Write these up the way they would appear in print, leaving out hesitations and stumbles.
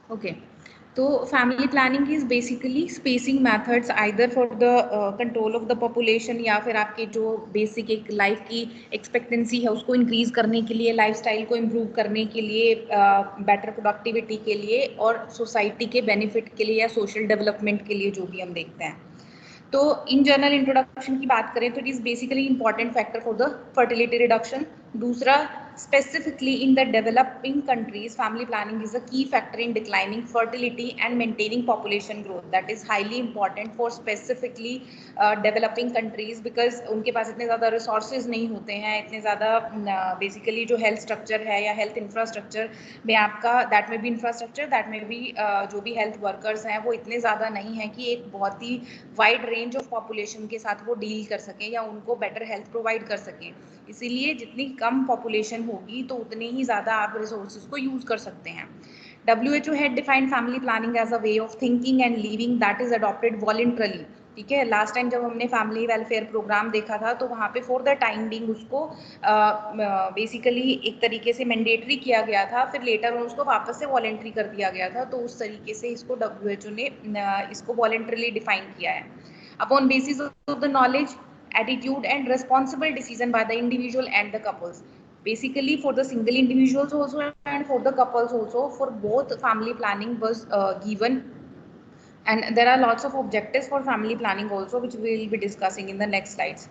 Okay, तो family planning is basically spacing methods either for the control of the population, या फिर आपके जो बेसिक एक लाइफ की एक्सपेक्टेंसी है उसको इंक्रीज करने के लिए, लाइफस्टाइल को इम्प्रूव करने के लिए, बेटर प्रोडक्टिविटी के लिए, और सोसाइटी के बेनिफिट के लिए या सोशल डेवलपमेंट के लिए, जो भी हम देखते हैं। तो इन जनरल इंट्रोडक्शन की बात करें तो it is basically important factor for the fertility reduction. दूसरा, specifically in the developing countries, family planning is a key factor in declining fertility and maintaining population growth. That is highly important for specifically developing countries, because उनके पास इतने ज़्यादा resources नहीं होते हैं, इतने ज़्यादा basically जो health structure है या health infrastructure में आपका, that may be infrastructure, that may be जो भी health workers हैं वो इतने ज़्यादा नहीं है कि एक बहुत ही वाइड रेंज ऑफ पॉपुलेशन के साथ वो डील कर सकें या उनको बेटर हेल्थ प्रोवाइड कर सकें। इसीलिए जितनी कम पॉपुलेशन होगी तो उतने ही ज़्यादा आप रिसोर्सेज को यूज़ कर सकते हैं। WHO had defined family planning as a way of thinking and living that is adopted voluntarily। ठीक है, लास्ट टाइम जब हमने फैमिली वेलफेयर प्रोग्राम देखा था तो वहाँ पे फॉर द टाइम बिंग उसको बेसिकली एक तरीके से मैंडेटरी किया गया था, फिर लेटर on उसको वापस से वॉलेंट्री कर दिया गया था। तो उस तरीके से इसको WHO ने इसको वॉलेंटरली डिफाइन किया है। Upon basis of the knowledge, attitude and responsible decision by the individual and the couples. Basically for the single individuals also and for the couples also, for both family planning was given, and there are lots of objectives for family planning also, which we will be discussing in the next slides,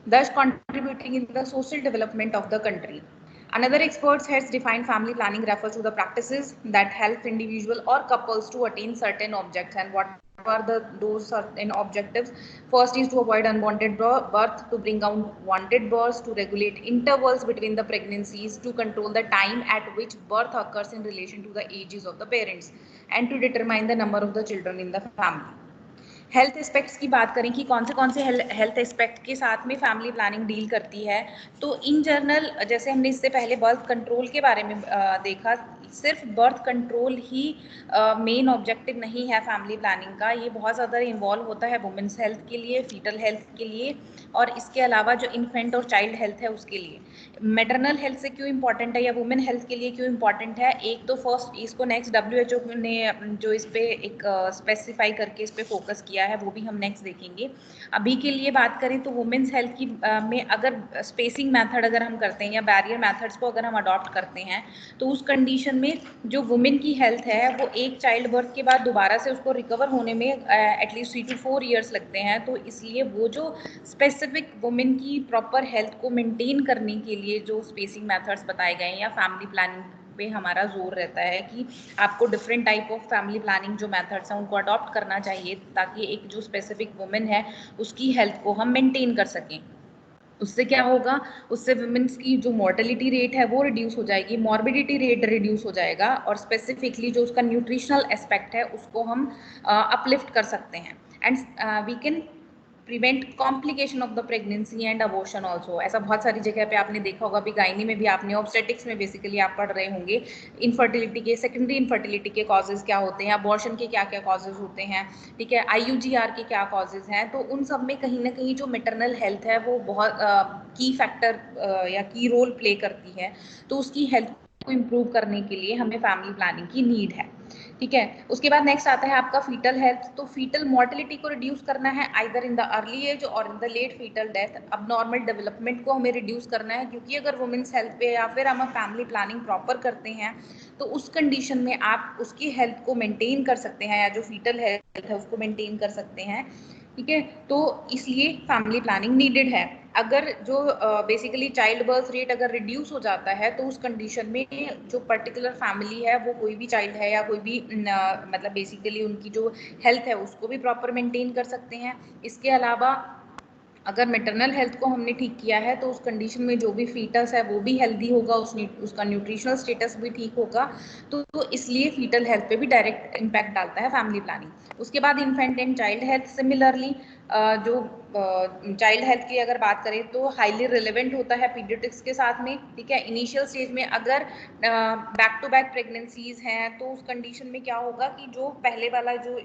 thus contributing in the social development of the country. Another expert has defined family planning refers to the practices that help individual or couples to attain certain objects. And what are those certain objectives? First is to avoid unwanted birth, to bring out wanted births, to regulate intervals between the pregnancies, to control the time at which birth occurs in relation to the ages of the parents, and to determine the number of the children in the family. Health aspects की बात करें कि कौन से health aspect के साथ में family planning deal करती है, तो इन जनरल जैसे हमने इससे पहले बर्थ कंट्रोल के बारे में देखा, सिर्फ बर्थ कंट्रोल ही मेन ऑब्जेक्टिव नहीं है फैमिली प्लानिंग का। ये बहुत ज़्यादा इन्वॉल्व होता है वुमेन्स हेल्थ के लिए, फीटल हेल्थ के लिए, और इसके अलावा जो इन्फेंट और चाइल्ड हेल्थ है उसके लिए। मैटरनल हेल्थ से क्यों इंपॉर्टेंट है या वुमेन हेल्थ के लिए क्यों इंपॉर्टेंट है, एक तो फर्स्ट इसको नेक्स्ट WHO ने जो इस पे एक स्पेसिफाई करके इस पे फोकस किया है वो भी हम नेक्स्ट देखेंगे। अभी के लिए बात करें तो वुमेन्स हेल्थ की में अगर स्पेसिंग मेथड अगर हम करते हैं या बैरियर मेथड्स को अगर हम अडॉप्ट करते हैं, तो उस कंडीशन में जो वुमेन की हेल्थ है वो एक चाइल्ड बर्थ के बाद दोबारा से उसको रिकवर होने में एटलीस्ट 3 to 4 ईयर्स लगते हैं। तो इसलिए वो जो स्पेसिफिक वुमेन की प्रॉपर हेल्थ को मेंटेन करने के लिए जो स्पेसिंग मेथड्स बताए गए हैं या फैमिली प्लानिंग पे हमारा जोर रहता है कि आपको different type of family planning जो मेथड्स हैं उनको अडॉप्ट करना चाहिए, ताकि एक जो स्पेसिफिक वुमेन है उसकी हेल्थ को हम मेंटेन कर सकें। उससे क्या होगा, उससे वुमेन्स की जो मॉर्टेलिटी रेट है वो रिड्यूस हो जाएगी, मॉर्बिडिटी रेट रिड्यूस हो जाएगा, और स्पेसिफिकली जो उसका न्यूट्रिशनल एस्पेक्ट है उसको हम अपलिफ्ट कर सकते हैं। And we can prevent complication of the pregnancy and abortion also. ऐसा बहुत सारी जगह पे आपने देखा होगा, अभी गायनी में भी आपने ऑब्स्टेटिक्स में बेसिकली आप पढ़ रहे होंगे इनफर्टिलिटी के, सेकेंडरी इनफर्टिलिटी के कॉजेज क्या होते हैं, अबॉर्शन के क्या क्या कॉजेज होते हैं, ठीक है, IUGR के क्या कॉजेज हैं। तो उन सब में कहीं ना कहीं जो मैटरनल हेल्थ है वो बहुत की फैक्टर या की रोल प्ले करती है। तो उसकी हेल्थ को इम्प्रूव करने के लिए हमें फैमिली प्लानिंग की नीड है, ठीक है। उसके बाद नेक्स्ट आता है आपका फीटल हेल्थ। तो फीटल मोर्टेलिटी को रिड्यूस करना है either in the early age और in the late foetal death. अब नॉर्मल डेवलपमेंट को हमें रिड्यूस करना है, क्योंकि अगर वुमेन्स हेल्थ पे या फिर हम फैमिली प्लानिंग प्रॉपर करते हैं तो उस कंडीशन में आप उसकी हेल्थ को मेंटेन कर सकते हैं, या जो फीटल हेल्थ है उसको मेंटेन कर सकते हैं, ठीक है। तो इसलिए फैमिली प्लानिंग नीडेड है। अगर जो बेसिकली चाइल्ड बर्थ रेट अगर रिड्यूस हो जाता है तो उस कंडीशन में जो पर्टिकुलर फैमिली है वो कोई भी चाइल्ड है या कोई भी मतलब बेसिकली उनकी जो हेल्थ है उसको भी प्रॉपर मेंटेन कर सकते हैं। इसके अलावा अगर मैटरनल हेल्थ को हमने ठीक किया है तो उस कंडीशन में जो भी फीटस है वो भी हेल्दी होगा, उसका न्यूट्रिशनल स्टेटस भी ठीक होगा। तो इसलिए फीटल हेल्थ पे भी डायरेक्ट इम्पैक्ट डालता है फैमिली प्लानिंग। उसके बाद infant and child health similarly, जो चाइल्ड हेल्थ की अगर बात करें तो हाईली रिलेवेंट होता है पीडियाट्रिक्स के साथ में, ठीक है। इनिशियल स्टेज में अगर बैक टू बैक प्रेगनेंसीज हैं तो उस कंडीशन में क्या होगा कि जो पहले वाला जो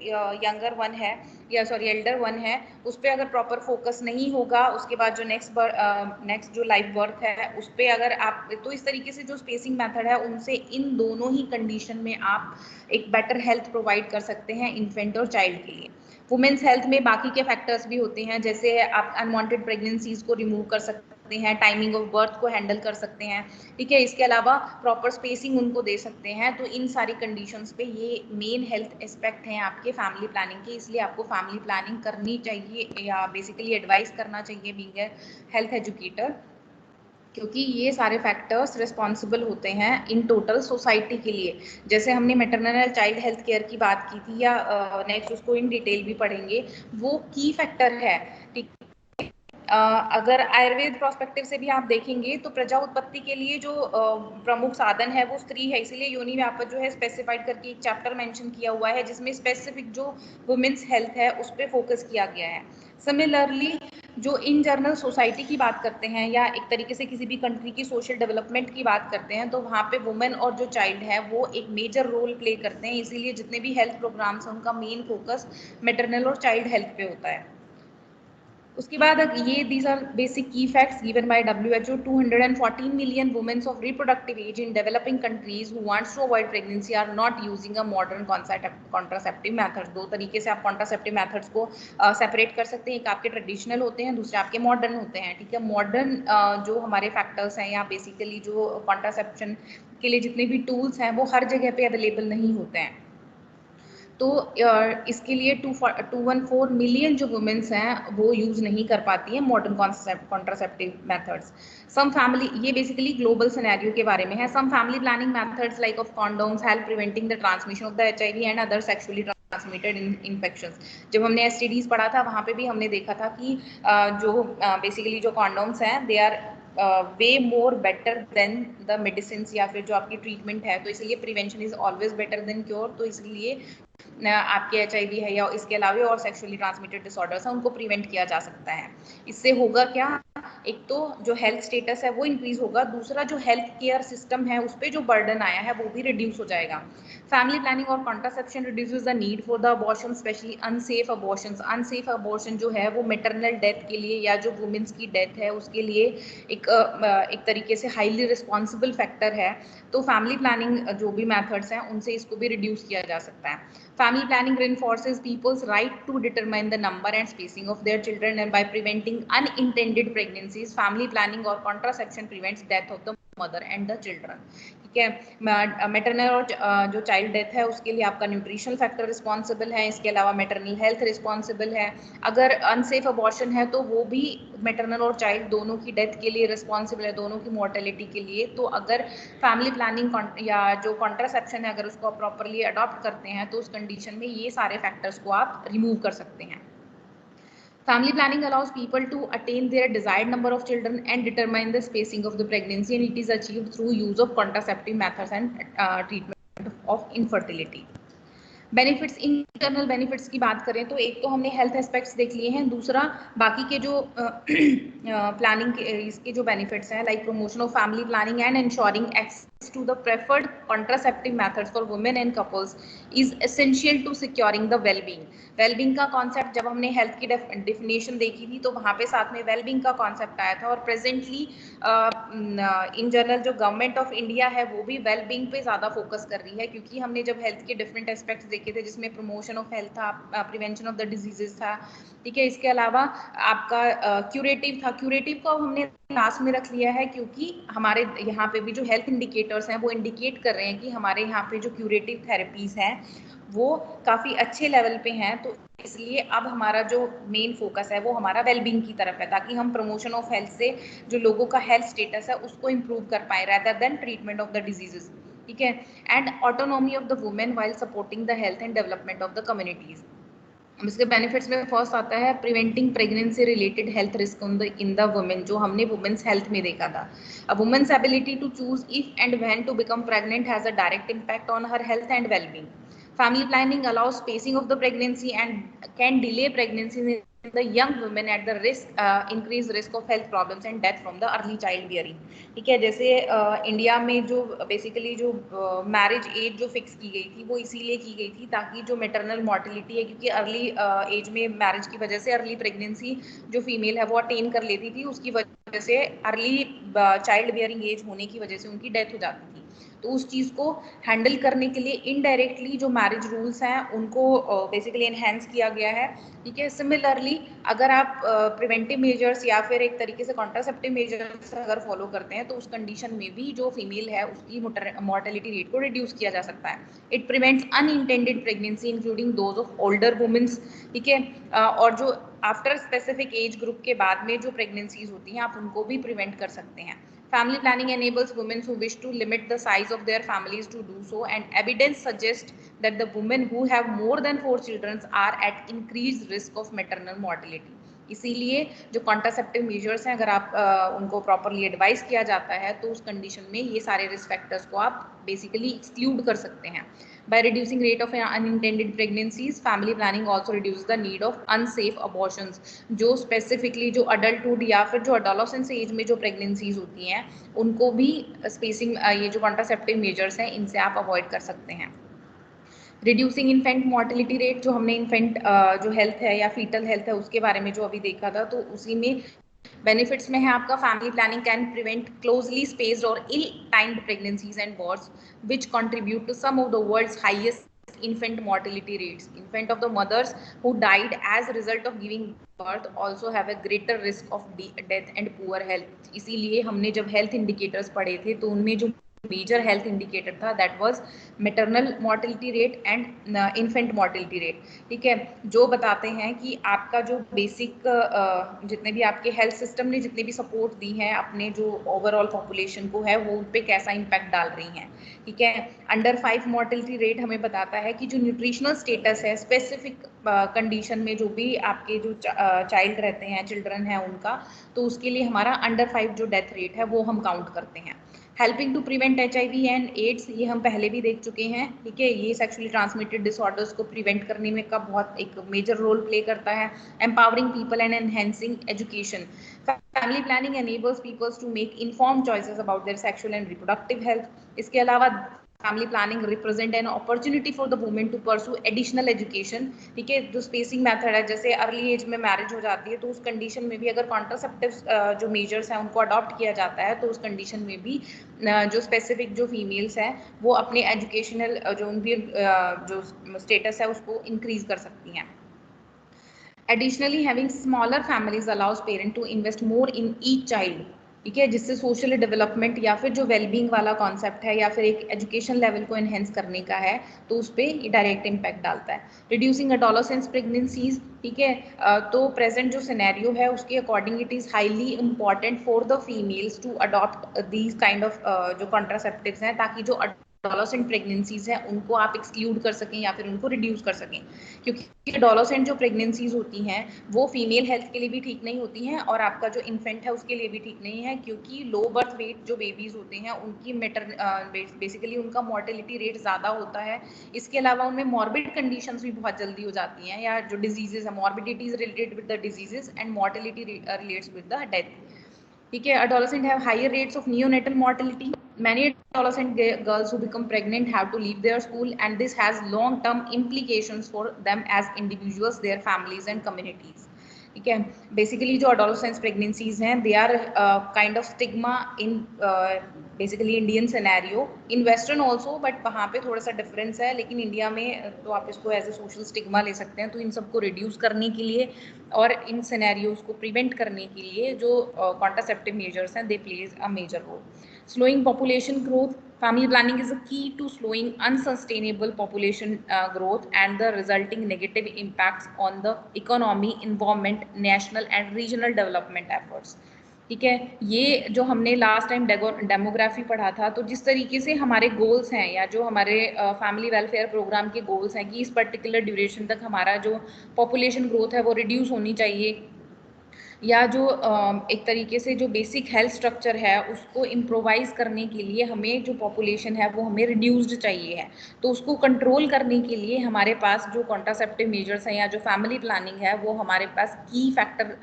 यंगर वन है या सॉरी एल्डर वन है उस पर अगर प्रॉपर फोकस नहीं होगा, उसके बाद जो नेक्स्ट जो लाइव बर्थ है उस पर अगर आप, तो इस तरीके से जो स्पेसिंग मेथड है उनसे इन दोनों ही कंडीशन में आप एक बेटर हेल्थ प्रोवाइड कर सकते हैं इन्फेंट और चाइल्ड के लिए। वुमेन्स हेल्थ में बाकी के फैक्टर्स भी होते हैं, जैसे आप अनवांटेड प्रेगनेंसीज को रिमूव कर सकते हैं, टाइमिंग ऑफ बर्थ को हैंडल कर सकते हैं, ठीक है। इसके अलावा प्रॉपर स्पेसिंग उनको दे सकते हैं। तो इन सारी कंडीशंस पे ये मेन हेल्थ एस्पेक्ट हैं आपके फैमिली प्लानिंग के, इसलिए आपको फैमिली प्लानिंग करनी चाहिए या बेसिकली एडवाइस करना चाहिए बीइंग ए हेल्थ एजुकेटर, क्योंकि ये सारे फैक्टर्स रिस्पॉन्सिबल होते हैं इन टोटल सोसाइटी के लिए। जैसे हमने maternal and child health care की बात की थी, या नेक्स्ट उसको इन डिटेल भी पढ़ेंगे, वो की फैक्टर है, ठीक। अगर आयुर्वेद प्रोस्पेक्टिव से भी आप देखेंगे तो प्रजा उत्पत्ति के लिए जो प्रमुख साधन है वो स्त्री है, इसीलिए योनि व्यापक जो है स्पेसिफाइड करके एक चैप्टर मेंशन किया हुआ है जिसमें स्पेसिफिक जो वुमेन्स हेल्थ है उस पर फोकस किया गया है। सिमिलरली जो इन जनरल सोसाइटी की बात करते हैं या एक तरीके से किसी भी कंट्री की सोशल डेवलपमेंट की बात करते हैं तो वहाँ पे वुमेन और जो चाइल्ड है वो एक मेजर रोल प्ले करते हैं, इसीलिए जितने भी हेल्थ प्रोग्राम्स हैं उनका मेन फोकस मैटरनल और चाइल्ड हेल्थ पे होता है। उसके बाद ये these are basic key facts given by WHO. 214 million women of reproductive age in developing countries who wants to avoid pregnancy are not using a modern contraceptive methods. दो तरीके से आप contraceptive methods को सेपरेट कर सकते हैं, एक आपके ट्रेडिशनल होते हैं, दूसरे आपके मॉडर्न होते हैं, ठीक है। मॉडर्न जो हमारे फैक्टर्स हैं या बेसिकली जो कॉन्ट्रासेप्शन के लिए जितने भी टूल्स हैं वो हर जगह पे अवेलेबल नहीं होते हैं। तो इसके लिए 214 मिलियन जो वुमेन्स हैं वो यूज नहीं कर पाती हैं modern contraceptive methods. Some family, ये बेसिकली ग्लोबल सिनेरियो के बारे में है। Some family planning methods like of condoms help preventing the transmission of the HIV and other sexually transmitted infections. जब हमने STDs पढ़ा था वहाँ पे भी हमने देखा था कि जो बेसिकली जो कॉन्डोम्स हैं they are way more better than the medicine या फिर जो आपकी ट्रीटमेंट है, तो इसलिए prevention is always better than cure. तो इसलिए आपके HIV है या इसके अलावा और सेक्सुअली ट्रांसमिटेड डिसऑर्डर्स हैं उनको प्रिवेंट किया जा सकता है। इससे होगा क्या, एक तो जो हेल्थ स्टेटस है वो इंक्रीज होगा, दूसरा जो हेल्थ केयर सिस्टम है उस पर जो बर्डन आया है वो भी रिड्यूस हो जाएगा। फैमिली प्लानिंग और contraception reduces the need for the abortion, specially unsafe abortion. Unsafe abortion जो है वो मैटरनल डेथ के लिए या जो वुमेन्स की डेथ है उसके लिए एक तरीके से हाईली रिस्पॉन्सिबल फैक्टर है। तो फैमिली प्लानिंग जो भी मेथड्स हैं उनसे इसको भी रिड्यूस किया जा सकता है। Family planning reinforces people's right to determine the number and spacing of their children, and by preventing unintended pregnancies, family planning or contraception prevents death of the mother and the children, ठीक है। Maternal और जो child death है उसके लिए आपका nutritional factor responsible है, इसके अलावा मैटरनल हेल्थ रिस्पॉन्सिबल है। अगर अनसेफ अबॉर्शन है तो वो भी मैटरनल और चाइल्ड दोनों की डेथ के लिए रिस्पॉन्सिबल है, दोनों की मोर्टेलिटी के लिए। तो अगर फैमिली प्लानिंग या जो कॉन्ट्रासेप्शन है अगर उसको आप प्रॉपरली अडॉप्ट करते हैं तो उस कंडीशन में ये सारे फैक्टर्स को आप रिमूव कर सकते हैं। Family planning allows people to attain their desired number of children and determine the spacing of the pregnancy, and it is achieved through use of contraceptive methods and treatment of infertility. Benefits, internal benefits की बात करें तो एक तो हमने health aspects देख लिए हैं, दूसरा बाकी के जो प्लानिंग के इसके जो बेनिफिट्स हैं like promotion of family planning and ensuring access to the preferred contraceptive methods for women and couples is essential to securing the wellbeing. Wellbeing का कॉन्सेप्ट जब हमने हेल्थ की डेफिनेशन देखी थी तो वहाँ पे साथ में वेलबींग का कॉन्सेप्ट आया था, और प्रेजेंटली इन जनरल जो गवर्नमेंट ऑफ इंडिया है वो भी वेलबींग पे ज़्यादा फोकस कर रही है, क्योंकि हमने जब हेल्थ के डिफरेंट एस्पेक्ट्स देखे थे जिसमें प्रमोशन ऑफ हेल्थ था, प्रिवेंशन ऑफ द डिजीजेस था, ठीक है। इसके अलावा आपका क्यूरेटिव था, क्यूरेटिव को हमने लास्ट में रख लिया है क्योंकि हमारे यहाँ पे भी जो हेल्थ इंडिकेटर्स हैं वो इंडिकेट कर रहे हैं कि हमारे यहाँ पे जो क्यूरेटिव थेरेपीज हैं वो काफ़ी अच्छे लेवल पे हैं। तो इसलिए अब हमारा जो मेन फोकस है वो हमारा वेलबींग की तरफ है, ताकि हम प्रमोशन ऑफ हेल्थ से जो लोगों का हेल्थ स्टेटस है उसको इम्प्रूव कर पाए rather than treatment of the diseases, ठीक है। And autonomy of the women while supporting the health and development of the communities. इसके बेनिफिट्स में फर्स्ट आता है preventing pregnancy related health risk in the women, जो हमने वुमेन्स हेल्थ में देखा था। A women's ability to choose if and when to become pregnant has a direct impact on her health and wellbeing. Family planning allows spacing of the pregnancy and can delay pregnancy in the young women at the risk increased risk of health problems and death from the early child bearing. ठीक है, जैसे India में जो basically जो marriage as जो fix की गई थी वो इसीलिए की गई थी ताकि जो मेटरनल मॉर्टिलिटी है, क्योंकि अर्ली एज में मैरिज की वजह से अर्ली प्रेगनेंसी जो फीमेल है वो अटेन कर लेती थी, उसकी वजह से अर्ली चाइल्ड बियरिंग एज होने की वजह से उनकी डेथ हो जाती थी। तो उस चीज़ को हैंडल करने के लिए इनडायरेक्टली जो मैरिज रूल्स हैं उनको बेसिकली एनहेंस किया गया है। ठीक है, सिमिलरली अगर आप प्रिवेंटिव मेजर्स या फिर एक तरीके से कॉन्ट्रासेप्टिव मेजर्स अगर फॉलो करते हैं तो उस कंडीशन में भी जो फीमेल है उसकी मॉर्टेलिटी रेट को रिड्यूस किया जा सकता है। It prevents unintended pregnancy including those of older womens. ठीक है, और जो आफ्टर स्पेसिफिक एज ग्रुप के बाद में जो प्रेगनेंसीज होती हैं आप उनको भी प्रिवेंट कर सकते हैं। Family planning enables women who wish to limit the size of their families to do so, and evidence suggests that the women who have more than 4 children are at increased risk of maternal mortality. इसीलिए जो contraceptive measures हैं अगर आप उनको properly advice किया जाता है तो उस कंडीशन में ये सारे रिस्क फैक्टर्स को आप बेसिकली एक्सक्लूड कर सकते हैं। By reducing rate of unintended pregnancies, family planning also reduces the need of unsafe abortions. जो स्पेसिफिकली जो अडल्टहुड या फिर जो अडोलेसेंस एज में जो प्रेगनेंसीज होती हैं उनको भी स्पेसिंग ये जो कॉन्ट्रासेप्टिव मेजर्स हैं इनसे आप अवॉइड कर सकते हैं। रिड्यूसिंग इन्फेंट मॉर्टिलिटी रेट, जो हमने इन्फेंट जो हेल्थ है या फीटल हेल्थ है उसके बारे में जो अभी देखा था, तो उसी में बेनिफिट्स में है आपका family planning can prevent closely spaced और ill timed pregnancies and births which contribute to some of the world's highest infant mortality rates. Infant of the mothers who died as a result of giving birth also have a greater risk of death and poor health. इसीलिए हमने जब health indicators पढ़े थे तो उनमें जो major health indicator था that was maternal mortality rate and infant mortality rate. ठीक है, जो बताते हैं कि आपका जो बेसिक जितने भी आपके हेल्थ सिस्टम ने जितने भी सपोर्ट दी है अपने जो ओवरऑल पॉपुलेशन को है वो उन पे कैसा इम्पैक्ट डाल रही हैं। ठीक है, अंडर 5 मॉर्टिलिटी रेट हमें बताता है कि जो न्यूट्रिशनल स्टेटस है स्पेसिफिक कंडीशन में जो भी आपके जो चाइल्ड रहते हैं, चिल्ड्रन है उनका, तो उसके लिए हमारा अंडर 5 जो डेथ रेट है वो हम काउंट करते हैं। Helping to prevent HIV and AIDS, ये हम पहले भी देख चुके हैं। ठीक है, ये सेक्सुअली ट्रांसमिटेड डिसऑर्डर्स को प्रिवेंट करने में का बहुत एक मेजर रोल प्ले करता है। Empowering people and enhancing education, family planning enables people to make informed choices about their sexual and reproductive health। इसके अलावा family planning represent an opportunity for the women to pursue additional education. ठीक है, जो spacing method है, जैसे early as में marriage हो जाती है तो उस कंडीशन में भी अगर कॉन्ट्रासेप्टिव जो मेजर्स हैं उनको अडॉप्ट किया जाता है तो उस कंडीशन में भी जो स्पेसिफिक जो फीमेल्स हैं वो अपने एजुकेशनल जो उनकी जो स्टेटस है उसको इंक्रीज कर सकती हैं। Additionally, having smaller families allows parents to invest more in each child। ठीक है, जिससे सोशल डेवलपमेंट या फिर जो वेलबींग वाला कॉन्सेप्ट है या फिर एक एजुकेशन लेवल को एनहेंस करने का है तो उस पर डायरेक्ट इम्पैक्ट डालता है। रिड्यूसिंग एडोलेसेंस प्रेगनेंसीज, ठीक है, तो प्रेजेंट जो सिनेरियो है उसके according it is highly important for the females to adopt these kind of जो कॉन्ट्रासेप्टिव्स हैं ताकि जो एडोलेसेंट प्रेगनेंसीज हैं उनको आप एक्सक्लूड कर सकें या फिर उनको रिड्यूस कर सकें, क्योंकि एडोलेसेंट जो प्रेगनेंसीज होती हैं वो फीमेल हेल्थ के लिए भी ठीक नहीं होती हैं और आपका जो इन्फेंट है उसके लिए भी ठीक नहीं है, क्योंकि लो बर्थ वेट जो बेबीज होते हैं उनकी बेसिकली उनका मॉर्टेलिटी रेट ज़्यादा होता है। इसके अलावा उनमें मॉर्बिड कंडीशंस भी बहुत जल्दी हो जाती हैं, या जो डिजीजेज है morbidity is related with the diseases and mortality relates with the death. ठीक है, adolescents have higher rates of neonatal mortality. Many adolescent girls who become pregnant have to leave their school, and this has long-term implications for them as individuals, their families and communities. ठीक है, basically जो adolescents pregnancies हैं they are kind of stigma in basically Indian scenario, in western also, but वहाँ पे थोड़ा सा difference है, लेकिन इंडिया में तो आप इसको एज ए सोशल स्टिग्मा ले सकते हैं। तो इन सबको रिड्यूस करने के लिए और इन सिनेरियोज को प्रिवेंट करने के लिए जो कॉन्ट्रासेप्टिव मेजर्स हैं they plays a major role. Slowing population growth, family planning is a key to slowing unsustainable population growth and the resulting negative impacts on the economy, environment, national and regional development efforts। ठीक है, ये जो हमने last time demography पढ़ा था, तो जिस तरीके से हमारे गोल्स हैं या जो हमारे फैमिली वेलफेयर प्रोग्राम के गोल्स हैं कि इस पर्टिकुलर ड्यूरेशन तक हमारा जो पॉपुलेशन ग्रोथ है वो रिड्यूस होनी चाहिए, या जो एक तरीके से जो बेसिक हेल्थ स्ट्रक्चर है उसको इम्प्रोवाइज करने के लिए हमें जो पॉपुलेशन है वो हमें रिड्यूस्ड चाहिए है। तो उसको कंट्रोल करने के लिए हमारे पास जो कॉन्ट्रासेप्टिव मेजर्स हैं या जो फैमिली प्लानिंग है वो हमारे पास की फैक्टर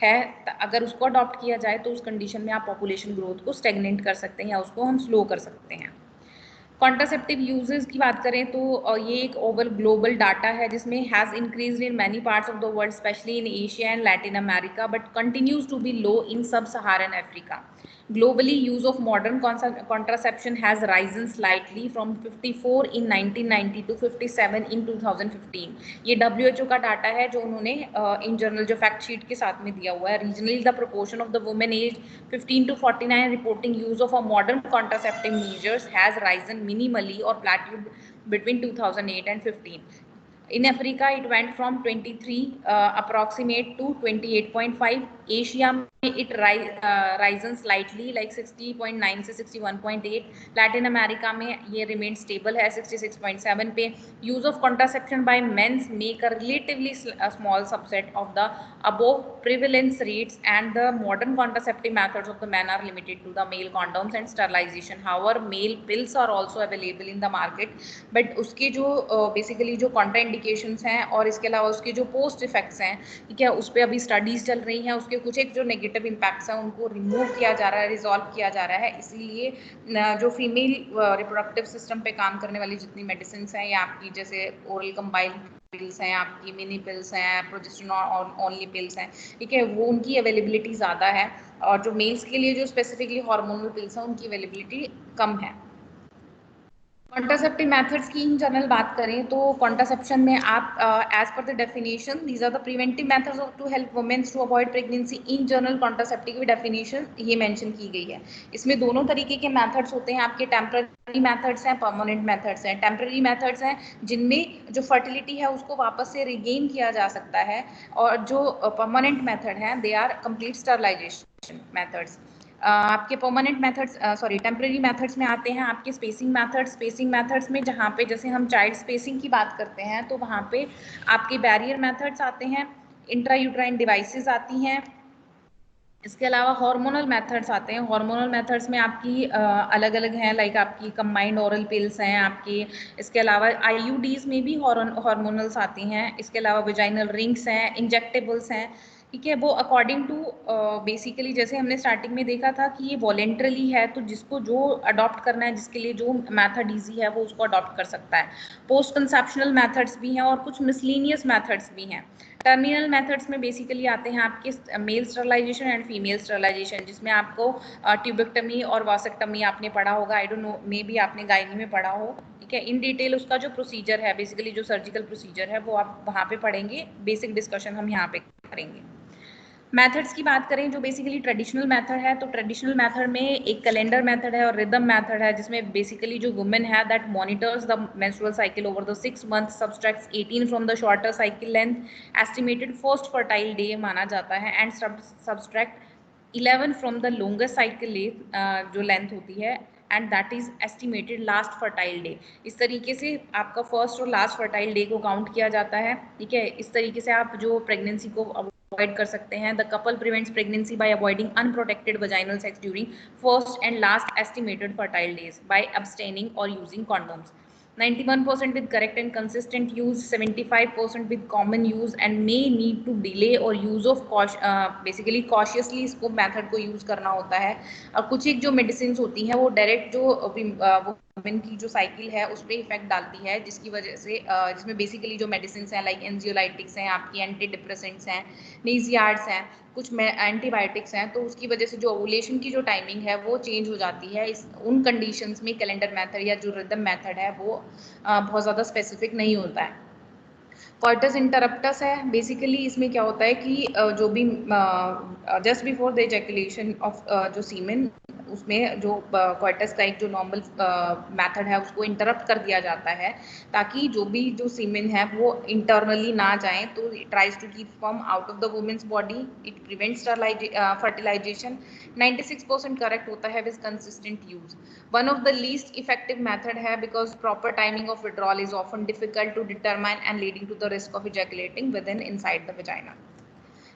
है। अगर उसको अडॉप्ट किया जाए तो उस कंडीशन में आप पॉपुलेशन ग्रोथ को स्टेगनेट कर सकते हैं या उसको हम स्लो कर सकते हैं। कॉन्ट्रासेप्टिव यूजेस की बात करें तो ये एक ओवर ग्लोबल डाटा है जिसमें has increased in many parts of the world specially in Asia and Latin America but continues to be low in sub Saharan Africa. Globally, use of modern contraception has risen slightly from 54 in 1990 to 57 in 2015। ये WHO का data है जो उन्होंने in journal जो fact sheet के साथ में दिया हुआ है। Regionally the proportion of the women age 15 to 49 reporting use of a modern contraceptive measures has risen minimally or plateaued between 2008 and 15। In Africa, it went from 23 approximate to 28.5. Asia में it risen slightly like 60.9 से 61.8. Latin America में ये remain stable है 66.7 पे। Use of contraception by men make a relatively small subset of the above prevalence rates and the modern contraceptive methods of the men are limited to the male condoms and sterilization. However, male pills are also available in the market, but उसके जो basically जो contraindications हैं और इसके अलावा उसके जो post effects हैं, ठीक है, उस पर अभी स्टडीज चल रही हैं। उसके कुछ एक जो नेगेटिव इम्पैक्ट्स हैं उनको रिमूव किया जा रहा है, रिजॉल्व किया जा रहा है। इसीलिए जो फीमेल रिप्रोडक्टिव सिस्टम पे काम करने वाली जितनी मेडिसिन हैं या आपकी जैसे ओरल कंबाइंड पिल्स हैं, आपकी मिनी पिल्स हैं, प्रोजेस्टेरोन ओनली पिल्स हैं, ठीक है, वो उनकी अवेलेबिलिटी ज़्यादा है। और जो मेल्स के लिए जो स्पेसिफिकली हार्मोनल पिल्स हैं उनकी अवेलेबिलिटी कम है। कॉन्ट्रासेप्टिव मेथड्स की इन जनरल बात करें तो कॉन्ट्रासेप्शन में आप as per the definition these are the preventive methods to help womens to avoid pregnancy. In general contraceptive की डेफिनेशन ये मेंशन की गई है। इसमें दोनों तरीके के मेथड्स होते हैं, आपके टेम्पररी मेथड्स हैं, परमानेंट मेथड्स हैं। टेम्पररी मेथड्स हैं जिनमें जो फर्टिलिटी है उसको वापस से रिगेन किया जा सकता है, और जो परमानेंट मेथड हैं they are complete sterilization methods. आपके परमानेंट मेथड्स टेम्पररी मेथड्स में आते हैं आपके स्पेसिंग मेथड्स। स्पेसिंग मेथड्स में जहाँ पे जैसे हम चाइल्ड स्पेसिंग की बात करते हैं तो वहाँ पे आपके बैरियर मेथड्स आते हैं, इंट्रायूट्राइन डिवाइसेस आती हैं, इसके अलावा हार्मोनल मेथड्स आते हैं। हार्मोनल मेथड्स में आपकी अलग अलग हैं, लाइक आपकी कंबाइंड ओरल पिल्स हैं आपकी, इसके अलावा आईयूडीज में भी हार्मोनल्स आती हैं, इसके अलावा वेजाइनल रिंग्स हैं, इंजेक्टेबल्स हैं, ठीक है। वो अकॉर्डिंग टू बेसिकली जैसे हमने स्टार्टिंग में देखा था कि ये वॉलेंट्रली है, तो जिसको जो अडॉप्ट करना है, जिसके लिए जो मेथड ईजी है वो उसको अडॉप्ट कर सकता है। पोस्ट कंसेप्शनल मेथड्स भी हैं और कुछ मिसलिनियस मेथड्स भी हैं। टर्मिनल मेथड्स में बेसिकली आते हैं आपके male sterilization and female sterilization, जिसमें आपको ट्यूबेक्टमी और वासेक्टमी आपने पढ़ा होगा, I don't know maybe आपने गायनी में पढ़ा हो, ठीक है। इन डिटेल उसका जो प्रोसीजर है, बेसिकली जो सर्जिकल प्रोसीजर है वो आप वहाँ पे पढ़ेंगे, बेसिक डिस्कशन हम यहाँ पे करेंगे। मेथड्स की बात करें जो बेसिकली ट्रेडिशनल मेथड है, तो ट्रेडिशनल मेथड में एक कैलेंडर मेथड है और रिदम मेथड है, जिसमें बेसिकली जो वुमेन है that monitors the menstrual cycle over the 6 months, subtracts 18 from the shorter cycle length, estimated first fertile day माना जाता है, and subtract 11 from the longest cycle जो लेंथ होती है, and that is estimated last fertile day. इस तरीके से आपका फर्स्ट और लास्ट फर्टाइल डे को काउंट किया जाता है, ठीक है। इस तरीके से आप जो प्रेगनेंसी को अवॉइड कर सकते हैं। The couple prevents pregnancy bye avoiding unprotected vaginal sex during first and last estimated fertile days by abstaining or using condoms। 91% with correct and consistent use, 75% with common use and may need to delay or use of basically cautiously इसको method को use करना होता है। और कुछ एक जो medicine होती हैं वो डायरेक्ट जो वुमेन की जो साइकिल है उस पर इफेक्ट डालती है, जिसकी वजह से जिसमें बेसिकली जो मेडिसिन हैं लाइक एंजियोलाइटिक्स हैं, आपकी एंटी डिप्रेसेंट्स हैं, नीजियार्ड्स हैं, कुछ एंटीबायोटिक्स हैं, तो उसकी वजह से जो ओवुलेशन की जो टाइमिंग है वो चेंज हो जाती है। उन कंडीशंस में कैलेंडर मेथड या जो रिदम मेथड है वो बहुत ज़्यादा स्पेसिफिक नहीं होता है। कॉर्टस इंटरप्टस है, बेसिकली इसमें क्या होता है कि जो भी just before the ejaculation of जो सीमेन, उसमें जो कॉर्टस का एक जो नॉर्मल मेथड है उसको इंटरप्ट कर दिया जाता है, ताकि जो भी जो सीमेन है वो इंटरनली ना जाए, तो it tries to keep sperm out of the women's body, it prevents fertilisation. 96% correct होता है with consistent use. One of the least effective method है because proper timing of withdrawal is often difficult to determine and leading to the risk of ejaculating within inside the vagina.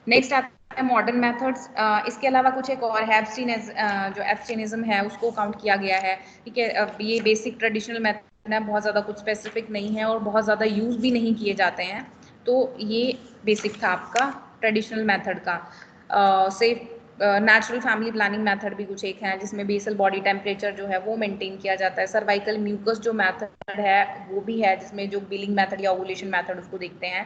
Next आता है modern methods. इसके अलावा कुछ एक और है जो एब्स्टिनिज्म है उसको काउंट किया गया है, ठीक है। अब ये बेसिक ट्रेडिशनल मेथड है, बहुत ज़्यादा कुछ स्पेसिफिक नहीं है और बहुत ज़्यादा यूज़ भी नहीं किए जाते हैं। तो ये बेसिक था आपका ट्रेडिशनल मेथड का। Safe natural family planning method भी कुछ एक है जिसमें बेसल बॉडी टेम्परेचर जो है वो मेंटेन किया जाता है। सर्वाइकल म्यूकस जो मेथड है वो भी है, जिसमें जो बिलिंग मेथड या ओवुलेशन मेथड उसको देखते हैं।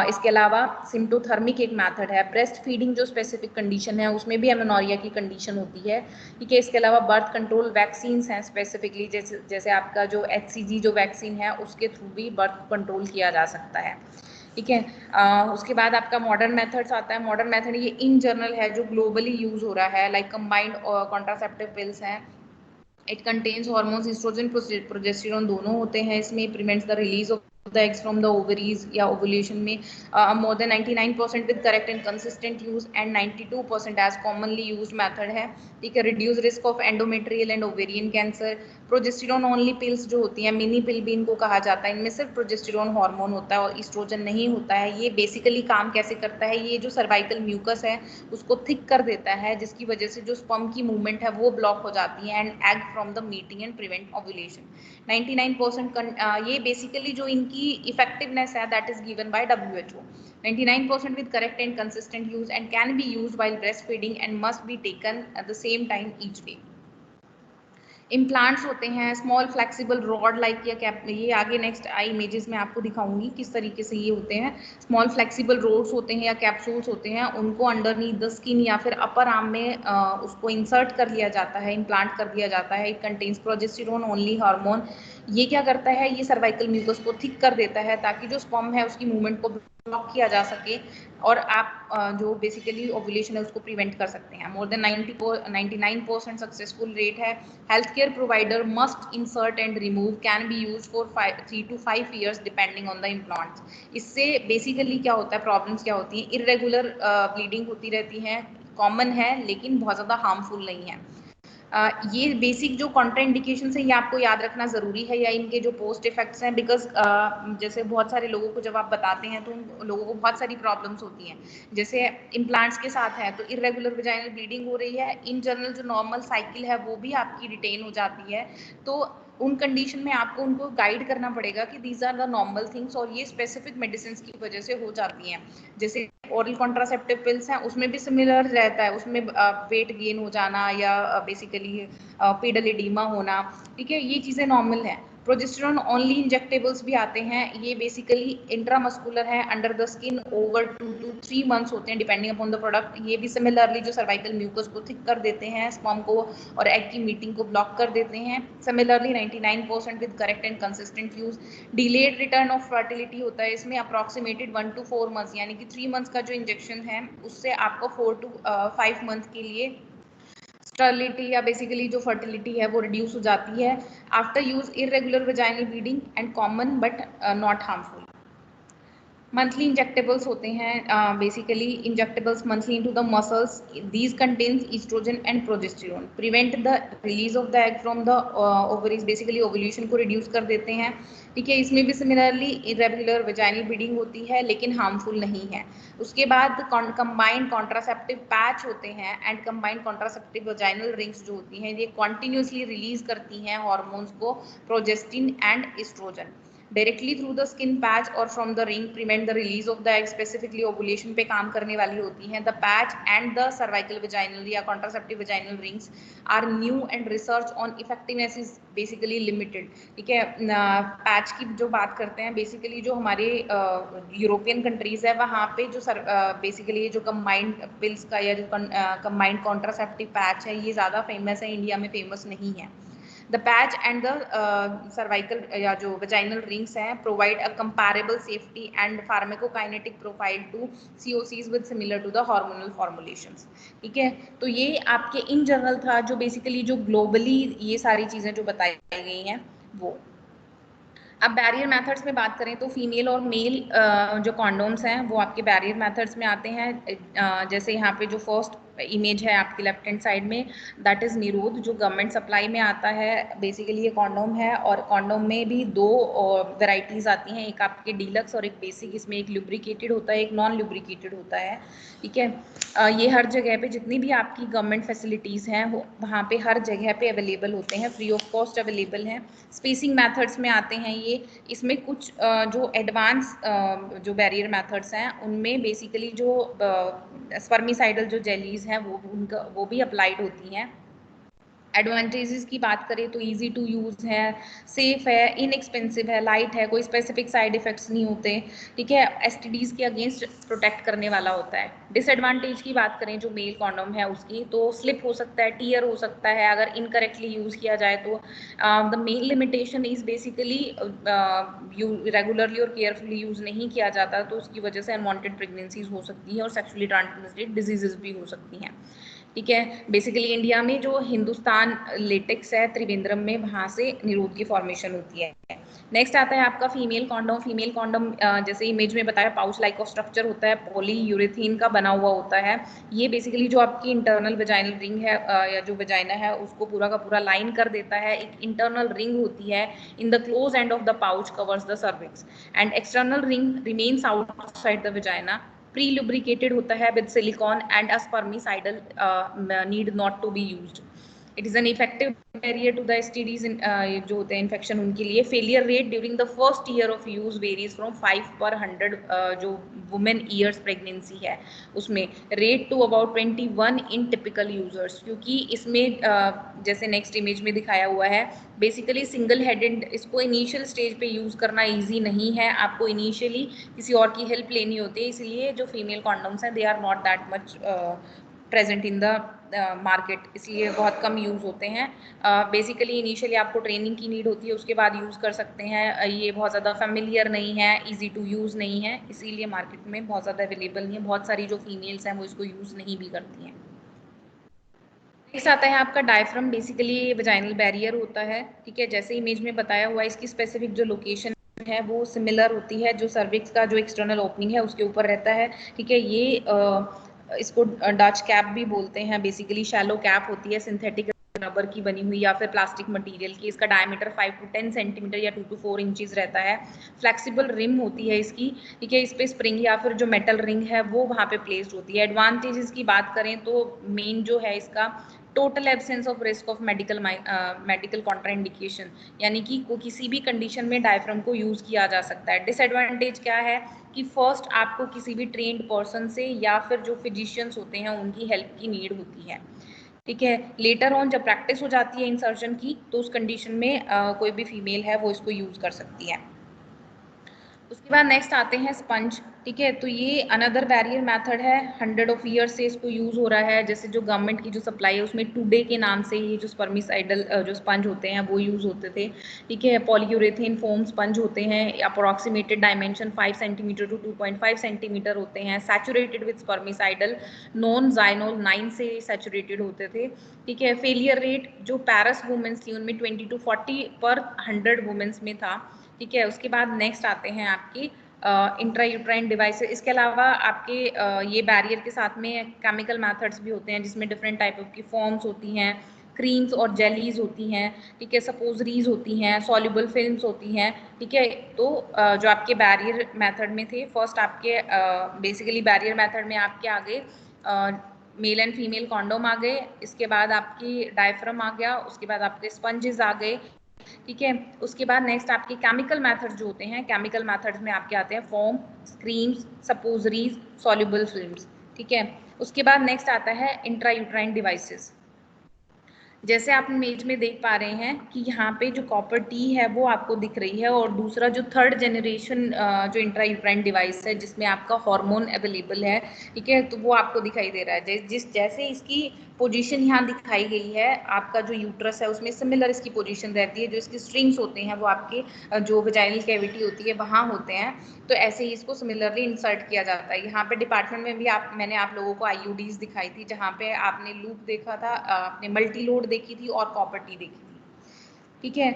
इसके अलावा सिम्टोथर्मिक एक मेथड है। ब्रेस्ट फीडिंग जो स्पेसिफिक कंडीशन है उसमें भी एमेनोरिया की कंडीशन होती है, ठीक है। इसके अलावा बर्थ कंट्रोल वैक्सीन हैं स्पेसिफिकली, जैसे आपका जो HCG जो वैक्सीन है उसके थ्रू भी बर्थ कंट्रोल किया जा सकता है, ठीक है। उसके बाद आपका मॉडर्न मेथड्स आता है। मॉडर्न मेथड ये इन जनरल है जो ग्लोबली यूज हो रहा है, लाइक कंबाइंड कॉन्ट्रासेप्टिव पिल्स हैं। It contains hormones estrogen progesterone दोनों होते हैं इसमें। Prevents the release of the eggs from the ovaries या ओवुलेशन में। More than 99% with correct and consistent use and 92% as commonly used method है, ठीक है। Reduce risk of endometrial and ovarian cancer. Progesterone only pills जो होती हैं, mini पिल भी इनको कहा जाता है, इनमें सिर्फ प्रोजेस्टेरोन हार्मोन होता है और एस्ट्रोजन नहीं होता है। ये बेसिकली काम कैसे करता है, ये जो सर्वाइकल म्यूकस है उसको थिक कर देता है, जिसकी वजह से जो स्पर्म की मूवमेंट है वो ब्लॉक हो जाती है and egg from the meeting and prevent ovulation. 99% ये बेसिकली जो इनकी इफेक्टिवनेस है that is given by WHO। 99% with correct and consistent use and can be used while breastfeeding and must be taken at the same time each day। Implants होते हैं small flexible rod like या cap, ये आगे next I images में आपको दिखाऊंगी किस तरीके से ये होते हैं। स्मॉल फ्लेक्सिबल रोड्स होते हैं या कैप्सूल्स होते हैं, उनको अंडरनीथ द स्किन या फिर अपर आर्म में उसको इंसर्ट कर लिया जाता है, इम्प्लांट कर दिया जाता है। It contains progesterone only hormone. ये क्या करता है, ये सर्वाइकल म्यूकस को थिक कर देता है ताकि जो स्पर्म है उसकी मूवमेंट को ब्लॉक किया जा सके और आप जो बेसिकली ओवुलेशन है उसको प्रिवेंट कर सकते हैं। मोर देन 99% सक्सेसफुल रेट है। Health care provider must insert and remove, can be use for 3 to 5 years depending on the implants. इससे बेसिकली क्या होता है, प्रॉब्लम्स क्या होती हैं, इरेगुलर ब्लीडिंग होती रहती है, कॉमन है लेकिन बहुत ज़्यादा हार्मफुल नहीं है। ये बेसिक जो कॉन्ट्राइंडिकेशन है ये आपको याद रखना ज़रूरी है, या इनके जो पोस्ट इफेक्ट्स हैं, बिकॉज जैसे बहुत सारे लोगों को जब आप बताते हैं तो उन लोगों को बहुत सारी प्रॉब्लम्स होती हैं। जैसे इम्प्लांट्स के साथ है तो इरेगुलर वेजाइनल ब्लीडिंग हो रही है, इन जनरल जो नॉर्मल साइकिल है वो भी आपकी रिटेन हो जाती है। तो उन कंडीशन में आपको उनको गाइड करना पड़ेगा कि these are the normal things और ये स्पेसिफिक मेडिसिन की वजह से हो जाती हैं। जैसे ओरल कॉन्ट्रासेप्टिव पिल्स हैं उसमें भी सिमिलर रहता है, उसमें वेट गेन हो जाना या बेसिकली पेडल एडिमा होना, ठीक है, ये चीज़ें नॉर्मल हैं। प्रोजेस्टेरोन ओनली इंजेक्टेबल्स भी आते हैं, ये बेसिकली इंट्रामस्कुलर है, under the skin over 2 to 3 months होते हैं डिपेंडिंग अपॉन द प्रोडक्ट। ये भी सिमिलरली जो सर्वाइकल म्यूकस को थिक कर देते हैं, स्पर्म को और एग की मीटिंग को ब्लॉक कर देते हैं। Similarly 99% with correct and consistent use. Delayed return of fertility होता है इसमें, अप्रॉक्सीमेटेड 1 to 4 months, यानी कि 3 months का जो इंजेक्शन है उससे आपको 4 to 5 months के लिए स्टर्लिटी या बेसिकली जो फर्टिलिटी है वो रिड्यूस हो जाती है। After use irregular vaginal bleeding and common but not harmful. Monthly injectables होते हैं, basically injectables monthly into the muscles, these contains estrogen and progesterone, prevent the release of the egg from the ovaries, basically ovulation को reduce कर देते हैं, ठीक है। इसमें भी सिमिलरली इरेगुलर वेजाइनल ब्लीडिंग होती है लेकिन हार्मफुल नहीं है। उसके बाद कंबाइंड कॉन्ट्रासेप्टिव पैच होते हैं and combined contraceptive vaginal rings जो होती हैं ये कॉन्टिन्यूसली रिलीज करती हैं हार्मोन्स को, progestin and oestrogen, directly through the skin patch और from the ring, prevent the release of the egg, specifically ovulation पे काम करने वाली होती हैं। The patch and the cervical vaginal या contraceptive vaginal rings are new and research on effectiveness is basically limited, ठीक है। पैच की जो बात करते हैं, बेसिकली जो हमारे यूरोपियन कंट्रीज है वहाँ पे जो बेसिकली जो कंबाइंड पिल्स का या जो कंबाइंड कॉन्ट्रासेप्टिव पैच है ये ज़्यादा फेमस है, इंडिया में फेमस नहीं है। The patch and the cervical या जो vaginal rings हैं provide a comparable safety and pharmacokinetic profile to COCs with similar to the hormonal formulations, ठीक है। तो ये आपके इन जनरल था जो बेसिकली जो ग्लोबली ये सारी चीज़ें जो बताई गई हैं वो। अब बैरियर मेथड्स में बात करें तो फीमेल और मेल जो कॉन्डोम्स हैं वो आपके बैरियर मेथड्स में आते हैं। जैसे यहाँ पे जो फर्स्ट इमेज है आपके लेफ्ट हैंड साइड में, दैट इज निरोध, जो गवर्नमेंट सप्लाई में आता है। बेसिकली ये कॉन्डोम है, और कॉन्डोम में भी दो वेराइटीज आती हैं, एक आपके डीलक्स और एक बेसिक। इसमें एक लुब्रिकेटेड होता है, एक नॉन लुब्रिकेटेड होता है, ठीक है। ये हर जगह पे जितनी भी आपकी गवर्नमेंट फैसिलिटीज़ हैं वहाँ पे हर जगह पे अवेलेबल होते हैं, फ्री ऑफ कॉस्ट अवेलेबल हैं। स्पेसिंग मेथड्स में आते हैं ये। इसमें कुछ जो एडवांस जो बैरियर मेथड्स हैं उनमें बेसिकली जो स्पर्मिसाइडल जो जेलीज हैं वो भी अप्लाइड होती हैं। एडवांटेजेस की बात करें तो इजी टू यूज़ है, सेफ है, इनएक्सपेंसिव है, लाइट है, कोई स्पेसिफिक साइड इफेक्ट्स नहीं होते, ठीक है। एसटीडीज के अगेंस्ट प्रोटेक्ट करने वाला होता है। डिसएडवांटेज की बात करें जो मेल कॉन्डोम है उसकी, तो स्लिप हो सकता है, टीयर हो सकता है अगर इनकरेक्टली यूज़ किया जाए तो। The main limitation is basically regularly और केयरफुली यूज़ नहीं किया जाता तो उसकी वजह से अनवांटेड प्रेगनेंसीज हो सकती हैं और सेक्सुअली ट्रांसमिटेड डिजीजेस भी हो सकती हैं, ठीक है। बेसिकली इंडिया में जो हिंदुस्तान लेटेक्स है त्रिवेंद्रम में, वहाँ से निरोध की फॉर्मेशन होती है। नेक्स्ट आता है आपका फीमेल कॉन्डोम। फीमेल कॉन्डोम जैसे इमेज में बताया पाउच लाइक ऑफ स्ट्रक्चर होता है, पॉलीयूरेथीन का बना हुआ होता है। ये बेसिकली जो आपकी इंटरनल वेजाइनल रिंग है या जो वेजाइना है उसको पूरा का पूरा लाइन कर देता है। एक इंटरनल रिंग होती है in the close end of the pouch covers the cervix and external ring remains outside the vagina. pre-lubricated होता है with silicone and a spermicidal need not to be used. It is an effective barrier to the STDs जो होते हैं infection उनके लिए। Failure rate during the first year of use varies from 5/100 जो women years pregnancy है उसमें, rate to about 21 in typical users, क्योंकि इसमें जैसे नेक्स्ट इमेज में दिखाया हुआ है बेसिकली सिंगल हेडेड इसको इनिशियल स्टेज पे यूज़ करना ईजी नहीं है, आपको इनिशियली किसी और की हेल्प लेनी होती है, इसलिए जो फीमेल कॉन्डम्स हैं they are not that much present in the market, इसलिए बहुत कम यूज़ होते हैं। बेसिकली इनिशियली आपको ट्रेनिंग की नीड होती है, उसके बाद यूज़ कर सकते हैं। ये बहुत ज़्यादा फेमिलियर नहीं है, इजी टू यूज़ नहीं है, इसीलिए मार्केट में बहुत ज़्यादा अवेलेबल नहीं है। बहुत सारी जो फीमेल्स हैं वो इसको यूज़ नहीं भी करती हैं। नेक्स्ट आता है आपका डायफ्राम। बेसिकली वेजाइनल बैरियर होता है, ठीक है। जैसे इमेज में बताया हुआ है इसकी स्पेसिफिक जो लोकेशन है वो सिमिलर होती है, जो सर्विक्स का जो एक्सटर्नल ओपनिंग है उसके ऊपर रहता है, ठीक है। ये इसको डच कैप भी बोलते हैं। बेसिकली शैलो कैप होती है सिंथेटिक रबर की बनी हुई या फिर प्लास्टिक मटेरियल की। इसका डायमीटर 5 to 10 सेंटीमीटर या 2 to 4 इंचेस रहता है। फ्लेक्सिबल रिम होती है इसकी, ठीक है। इस पे स्प्रिंग या फिर जो मेटल रिंग है वो वहाँ पे प्लेस्ड होती है। एडवांटेजेस की बात करें तो मेन जो है इसका total absence of risk of medical contraindication, यानी कि किसी भी कंडीशन में डायफ्राम को यूज़ किया जा सकता है। डिसएडवांटेज क्या है कि फर्स्ट आपको किसी भी ट्रेंड पर्सन से या फिर जो फिजिशियंस होते हैं उनकी हेल्प की नीड होती है, ठीक है। लेटर ऑन जब प्रैक्टिस हो जाती है इंसर्शन की तो उस कंडीशन में कोई भी फीमेल है वो इसको यूज़ कर सकती है। उसके बाद नेक्स्ट आते हैं स्पंज, ठीक है। तो ये अनदर बैरियर मेथड है, 100 ऑफ ईयर से इसको यूज़ हो रहा है। जैसे जो गवर्नमेंट की जो सप्लाई है उसमें टुडे के नाम से ये जो स्पर्मिसाइडल जो स्पंज होते हैं वो यूज़ होते थे, ठीक है। पॉलीयूरेथेन फोम स्पंज होते हैं, approximated dimension 5 centimetre to 2.5 centimetre होते हैं, saturated with spermicidal, nonoxynol 9 से सैचुरेटेड होते थे, ठीक है। फेलियर रेट जो पैरस वुमेन्स थी उनमें 20 to 40 पर 100 वुमेन्स में था, ठीक है। उसके बाद नेक्स्ट आते हैं आपकी इंट्रायूट्राइन डिवाइस। इसके अलावा आपके ये बैरियर के साथ में केमिकल मेथड्स भी होते हैं जिसमें डिफरेंट टाइप ऑफ की फॉर्म्स होती हैं, क्रीम्स और जेलीज होती हैं, ठीक है। सपोजरीज होती हैं, सॉल्युबल फिल्म्स होती हैं, ठीक है। तो जो आपके बैरियर मेथड में थे, फर्स्ट आपके बेसिकली बैरियर मेथड में आपके आगे मेल एंड फीमेल कॉन्डोम आ गए, इसके बाद आपकी डायफ्राम आ गया, उसके बाद आपके स्पंजेस आ गए, ठीक है। उसके बाद नेक्स्ट आपके केमिकल मेथड्स जो होते हैं, केमिकल मेथड्स में आपके आते हैं फोम, क्रीम्स, सपोजरीज, सॉल्युबल फिल्म्स, ठीक है। उसके बाद नेक्स्ट आता है इंट्रायूट्राइन डिवाइसेस। जैसे आप इमेज में देख पा रहे हैं कि यहाँ पे जो कॉपर टी है वो आपको दिख रही है, और दूसरा जो थर्ड जनरेशन जो इंट्रायूट्राइन डिवाइस है जिसमें आपका हार्मोन अवेलेबल है, ठीक है, तो वो आपको दिखाई दे रहा है। जैसे इसकी पोजीशन यहाँ दिखाई गई है, आपका जो यूट्रस है उसमें सिमिलर इसकी पोजीशन रहती है। जो इसके स्ट्रिंग्स होते हैं वो आपके जो वेजाइनल कैविटी होती है वहाँ होते हैं, तो ऐसे ही इसको सिमिलरली इंसर्ट किया जाता है। यहाँ पे डिपार्टमेंट में भी मैंने आप लोगों को आईयूडीज दिखाई थी, जहाँ पे आपने लूप देखा था, आपने मल्टी लोड देखी थी और कॉपर टी देखी थी, ठीक है।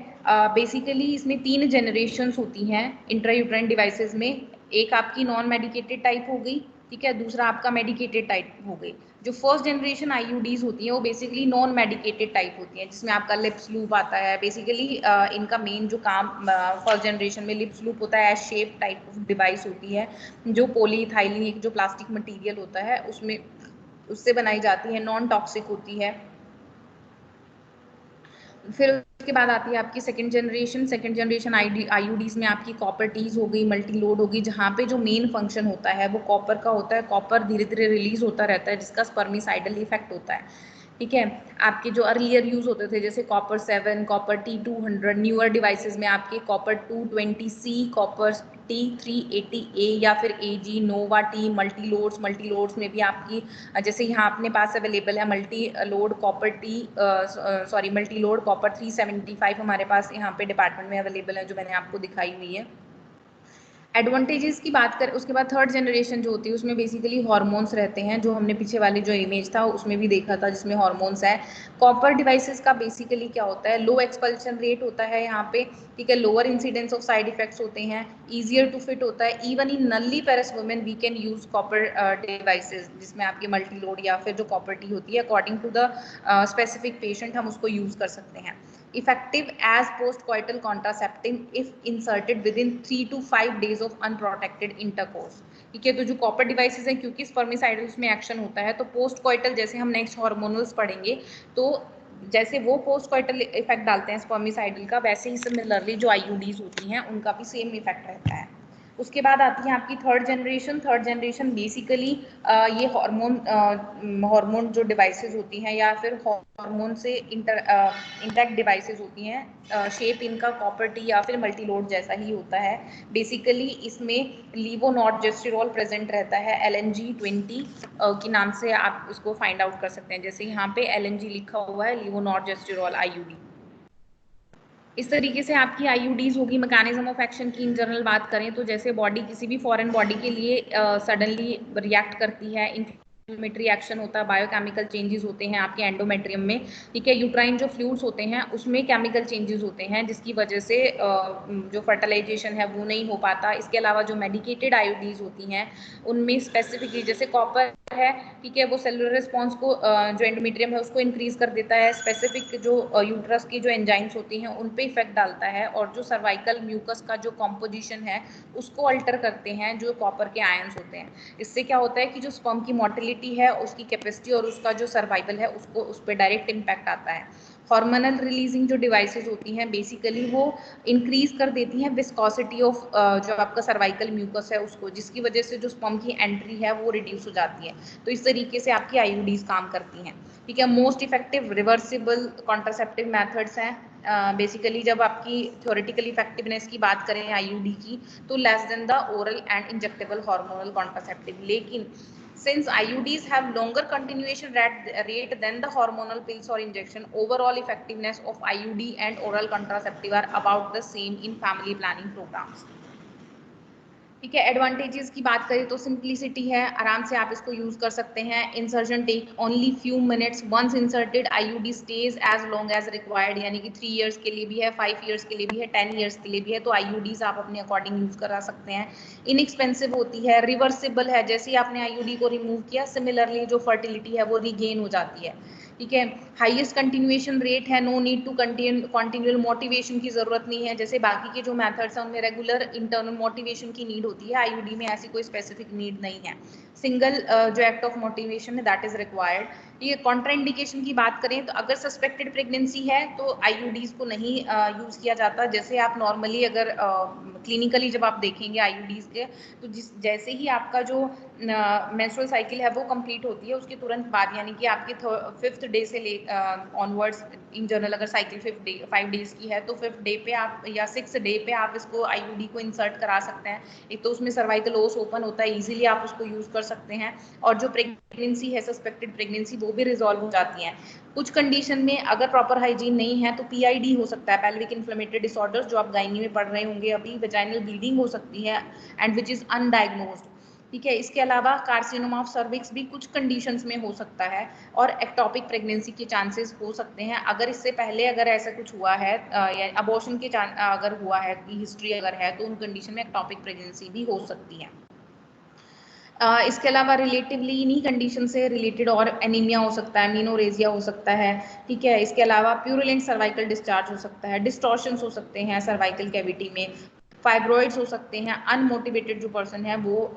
बेसिकली इसमें 3 जनरेशन्स होती हैं इंट्रायूट्राइन डिवाइसेस में। एक आपकी नॉन मेडिकेटेड टाइप हो गई, ठीक है। दूसरा आपका मेडिकेटेड टाइप हो गई। जो फर्स्ट जनरेशन आईयूडीज होती हैं वो बेसिकली नॉन मेडिकेटेड टाइप होती हैं, जिसमें आपका लिप्स लूप आता है। बेसिकली इनका मेन जो काम फर्स्ट जनरेशन में लिप्स लूप होता है, शेप टाइप ऑफ डिवाइस होती है जो पॉलीइथाइलिन, एक जो प्लास्टिक मटेरियल होता है उसमें उससे बनाई जाती है, नॉन टॉक्सिक होती है। फिर उसके बाद आती है आपकी सेकंड जनरेशन आईयूडीज में आपकी कॉपर टीज हो गई, मल्टी लोड होगी, जहाँ पे जो मेन फंक्शन होता है वो कॉपर का होता है। कॉपर धीरे धीरे रिलीज होता रहता है जिसका स्पर्मिसाइडल इफेक्ट होता है। ठीक है। आपके जो अर्लियर यूज होते थे जैसे copper 7, copper T200, newer devices में आपके कॉपर 220C, कॉपर T380A या फिर AG, नोवा टी, मल्टी लोड्स में भी आपकी जैसे यहाँ अपने पास अवेलेबल है मल्टी लोड कॉपर 375 हमारे पास यहाँ पे डिपार्टमेंट में अवेलेबल है, जो मैंने आपको दिखाई हुई है। एडवांटेजेस की बात करें उसके बाद थर्ड जनरेशन जो होती है उसमें बेसिकली हार्मोन्स रहते हैं, जो हमने पीछे वाली जो इमेज था उसमें भी देखा था जिसमें हार्मोन्स है। कॉपर डिवाइसेस का बेसिकली क्या होता है, लो एक्सपल्शन रेट होता है यहाँ पे, ठीक है, lower incidence of side effects होते हैं, ईजियर टू फिट होता है। Even in nulliparous women we can use copper devices, जिसमें आपकी मल्टी लोड या फिर जो कॉपर टी होती है according to the specific patient हम उसको यूज कर सकते हैं। Effective as post-coital contraceptive if inserted within 3 to 5 days of unprotected intercourse। ठीक है। तो जो कॉपर डिवाइसेस हैं क्योंकि स्पर्मिसाइडल्स में एक्शन होता है, तो पोस्ट कॉइटल जैसे हम नेक्स्ट हार्मोनल्स पढ़ेंगे, तो जैसे वो पोस्ट कॉइटल इफेक्ट डालते हैं स्पर्मिसाइडल का, वैसे ही सिमिलरली जो आईयूडीज होती हैं उनका भी सेम इफेक्ट रहता है। उसके बाद आती है आपकी थर्ड जनरेशन बेसिकली ये हार्मोन जो डिवाइसेस होती हैं या फिर हार्मोन से इंटैक्ट डिवाइसेस होती हैं। शेप इनका कॉपर टी या फिर मल्टीलोड जैसा ही होता है। बेसिकली इसमें लीवोनॉर्जेस्टेरॉल प्रेजेंट रहता है, LNG20 के नाम से आप इसको फाइंड आउट कर सकते हैं। जैसे यहाँ पे LNG लिखा हुआ है, लीवोनॉर्जेस्टेरॉल आईयूडी। इस तरीके से आपकी आईयूडीज होगी। मैकेनिज्म ऑफ एक्शन की इन जनरल बात करें तो जैसे बॉडी किसी भी फॉरेन बॉडी के लिए सडनली रिएक्ट करती है, इन्फ्लेमेटरी एक्शन होता है, बायोकेमिकल चेंजेस होते हैं आपके एंडोमेट्रियम में, ठीक है। यूट्राइन जो फ्लूइड्स होते हैं उसमें केमिकल चेंजेस होते हैं जिसकी वजह से जो फर्टिलाइजेशन है वो नहीं हो पाता। इसके अलावा जो मेडिकेटेड आईयूडीज होती हैं उनमें स्पेसिफिकली जैसे कॉपर है, ठीक है, वो सेलुलर रिस्पॉन्स को जो एंडोमेट्रियम है उसको इंक्रीज कर देता है। स्पेसिफिक जो यूट्रस की जो एंजाइम्स होती हैं उन पे इफेक्ट डालता है, और जो सर्वाइकल म्यूकस का जो कॉम्पोजिशन है उसको अल्टर करते हैं जो कॉपर के आयंस होते हैं। इससे क्या होता है कि जो स्पर्म की मोटिलिटी है, उसकी कैपेसिटी और उसका जो सर्वाइवल है उसको उस पर डायरेक्ट इम्पैक्ट आता है। हार्मोनल रिलीजिंग जो डिवाइसेस होती हैं बेसिकली वो इंक्रीज कर देती हैं विस्कोसिटी ऑफ जो आपका सर्वाइकल म्यूकस है उसको, जिसकी वजह से जो स्पर्म की एंट्री है वो रिड्यूस हो जाती है। तो इस तरीके से आपकी आईयूडीज काम करती हैं, ठीक है। Most effective reversible contraceptive methods हैं। बेसिकली जब आपकी थ्योरेटिकल इफेक्टिवनेस की बात करें आईयूडी की, तो less than the oral and injectable hormonal contraceptive. लेकिन since IUDs have longer continuation rate than the hormonal pills or injection, overall effectiveness of IUD and oral contraceptive are about the same in family planning programs। ठीक है। Advantages की बात करें तो simplicity है, आराम से आप इसको यूज कर सकते हैं। Insertion take only few minutes, once inserted IUD stays as long as required, यानी कि 3 इयर्स के लिए भी है, 5 इयर्स के लिए भी है, 10 इयर्स के लिए भी है। तो आईयूडीज आप अपने अकॉर्डिंग यूज करा सकते हैं। इनएक्सपेंसिव होती है, रिवर्सिबल है, जैसे ही आपने आईयूडी को रिमूव किया सिमिलरली जो फर्टिलिटी है वो रिगेन हो जाती है, ठीक है। हाईएस्ट कंटिन्यूएशन रेट है, no need to continual motivation की जरूरत नहीं है। जैसे बाकी के जो मेथड्स हैं उनमें रेगुलर इंटरनल मोटिवेशन की नीड होती है, आईयूडी में ऐसी कोई स्पेसिफिक नीड नहीं है। सिंगल जो एक्ट ऑफ मोटिवेशन है दैट इज रिक्वायर्ड। ये कॉन्ट्राइंडिकेशन की बात करें तो अगर सस्पेक्टेड प्रेगनेंसी है तो आईयूडीज को नहीं यूज किया जाता। जैसे आप नॉर्मली अगर क्लिनिकली जब आप देखेंगे आईयूडीज के, तो जैसे ही आपका जो मेंस्ट्रुअल साइकिल है वो कंप्लीट होती है उसके तुरंत बाद, यानी कि आपके 5th डे से ले ऑनवर्ड्स, इन जनरल अगर साइकिल 5 डेज की है तो 5th डे पे आप या 6th डे पे आप इसको आईयूडी को इंसर्ट करा सकते हैं। एक तो उसमें सर्वाइकल ओस ओपन होता है, इजीली आप उसको यूज कर सकते हैं, और जो प्रेगनेंसी है सस्पेक्टेड प्रेगनेंसी वो भी रिजॉल्व हो जाती है। कुछ कंडीशन में अगर प्रॉपर हाइजीन नहीं है तो पीआईडी हो सकता है, पेल्विक इन्फ्लेमेटरी डिसऑर्डर्स, जो आप गायनी में पढ़ रहे होंगे अभी, वेजाइनल ब्लीडिंग हो सकती है एंड विच इज अनडायग्नोज्ड, ठीक है। इसके अलावा कार्सिनोमा ऑफ सर्विक्स भी कुछ कंडीशंस में हो सकता है, और एक्टोपिक प्रेगनेंसी के चांसेस हो सकते हैं अगर इससे पहले अगर ऐसा कुछ हुआ है या अबॉर्शन के अगर हुआ है की हिस्ट्री अगर है तो उन कंडीशन में एक्टोपिक प्रेगनेंसी भी हो सकती है। इसके अलावा रिलेटिवली इन्हीं कंडीशन से रिलेटेड और एनीमिया हो सकता है, मीनोरेजिया हो सकता है, ठीक है। इसके अलावा प्यूरुलेंट सर्वाइकल डिस्चार्ज हो सकता है, डिस्टॉर्शंस हो सकते हैं सर्वाइकल कैविटी में, फाइब्रॉइड्स हो सकते हैं। अनमोटिवेटेड जो पर्सन है वो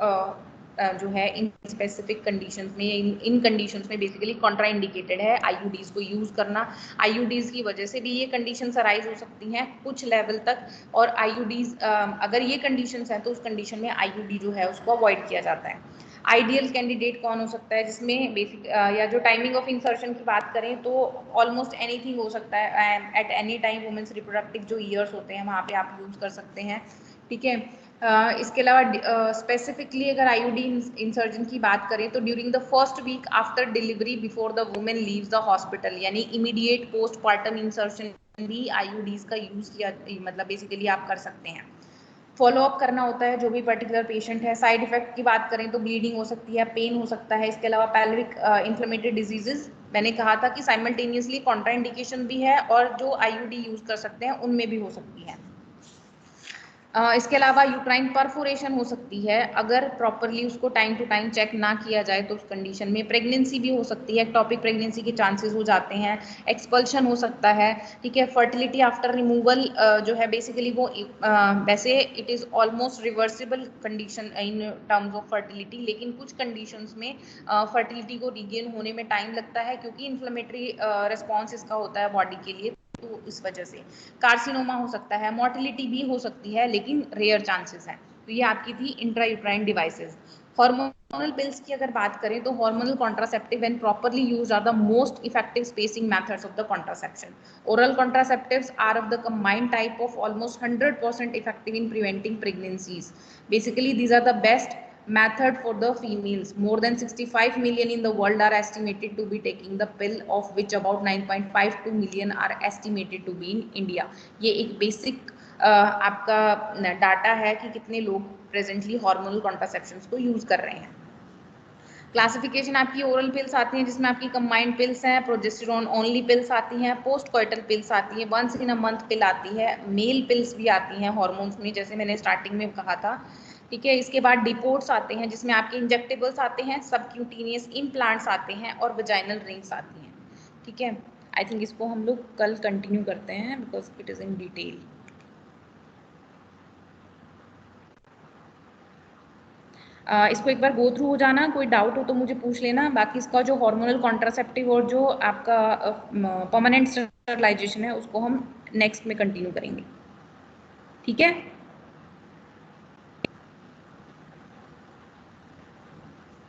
जो है इन स्पेसिफिक कंडीशंस में, इन कंडीशंस में बेसिकली कॉन्ट्रा इंडिकेटेड है आईयूडीज को यूज करना। आईयूडीज की वजह से भी ये कंडीशंस अराइज हो सकती हैं कुछ लेवल तक, और आईयूडीज अगर ये कंडीशंस हैं तो उस कंडीशन में आईयूडी जो है उसको अवॉइड किया जाता है। आइडियल कैंडिडेट कौन हो सकता है, जिसमें बेसिक या जो टाइमिंग ऑफ इंसर्शन की बात करें तो ऑलमोस्ट एनीथिंग हो सकता है at any time women's reproductive जो ईयर्स होते हैं वहाँ पे आप यूज कर सकते हैं, ठीक है। इसके अलावा स्पेसिफिकली अगर आईयूडी इंसर्जन की बात करें तो during the first week after delivery before the women leaves the hospital, यानी इमीडिएट पोस्टपार्टम इंसर्शन भी आईयूडीज का यूज किया, मतलब बेसिकली आप कर सकते हैं। फॉलो अप करना होता है जो भी पर्टिकुलर पेशेंट है। साइड इफेक्ट की बात करें तो ब्लीडिंग हो सकती है, पेन हो सकता है। इसके अलावा पैल्विक इन्फ्लेमेटरी डिजीजेस, मैंने कहा था कि साइमल्टेनियसली कॉन्ट्राइंडिकेशन भी है और जो आईयूडी यूज कर सकते हैं उनमें भी हो सकती है। इसके अलावा यूट्राइन परफोरेशन हो सकती है अगर प्रॉपरली उसको टाइम टू टाइम चेक ना किया जाए तो उस कंडीशन में। प्रेगनेंसी भी हो सकती है, एक्टोपिक प्रेगनेंसी के चांसेस हो जाते हैं, एक्सपल्शन हो सकता है, ठीक है। फर्टिलिटी आफ्टर रिमूवल जो है बेसिकली वो वैसे it is almost reversible condition in terms of fertility, लेकिन कुछ कंडीशंस में फर्टिलिटी को रिगेन होने में टाइम लगता है क्योंकि इन्फ्लेमेटरी रिस्पॉन्स इसका होता है बॉडी के लिए, तो इस वजह से। कार्सिनोमा हो सकता है, मोर्टिलिटी भी हो सकती है लेकिन रेयर चांसेस हैं। तो ये आपकी थी इंट्रायूट्राइन डिवाइसेस। हार्मोनल पिल्स की अगर बात करें तो hormonal contraceptive when properly used are the most effective spacing methods of the contraception. Oral contraceptives are of the combined type of almost 100% effective in preventing pregnancies. Basically these are the best method for the females. More than 65 million in the world are estimated to be taking the pill, of which about 9.52 million are estimated to be in India. ये एक basic आपका data है कि कितने लोग presently hormonal कॉन्ट्रासेप्शंस को use कर रहे हैं। क्लासिफिकेशन आपकी ओरल पिल्स आती हैं जिसमें आपकी कंबाइंड पिल्स हैं, प्रोजेस्टेरोन ओनली पिल्स आती हैं, पोस्ट कोइटल पिल्स आती हैं, वंस इन अ मंथ पिल आती है, मेल पिल्स भी आती हैं हार्मोन्स में जैसे मैंने स्टार्टिंग में कहा था, ठीक है। इसके बाद डिपोर्ट्स आते हैं जिसमें आपके इंजेक्टेबल्स आते हैं, सबक्यूटेनियस इम्प्लांट्स आते हैं और वजाइनल रिंग्स आती हैं, ठीक है। आई थिंक इसको हम लोग कल कंटिन्यू करते हैं because it is in detail. इसको एक बार गो थ्रू हो जाना, कोई डाउट हो तो मुझे पूछ लेना। बाकी इसका जो हार्मोनल कॉन्ट्रासेप्टिव और जो आपका परमानेंट स्टरलाइजेशन है उसको हम नेक्स्ट में कंटिन्यू करेंगे, ठीक है।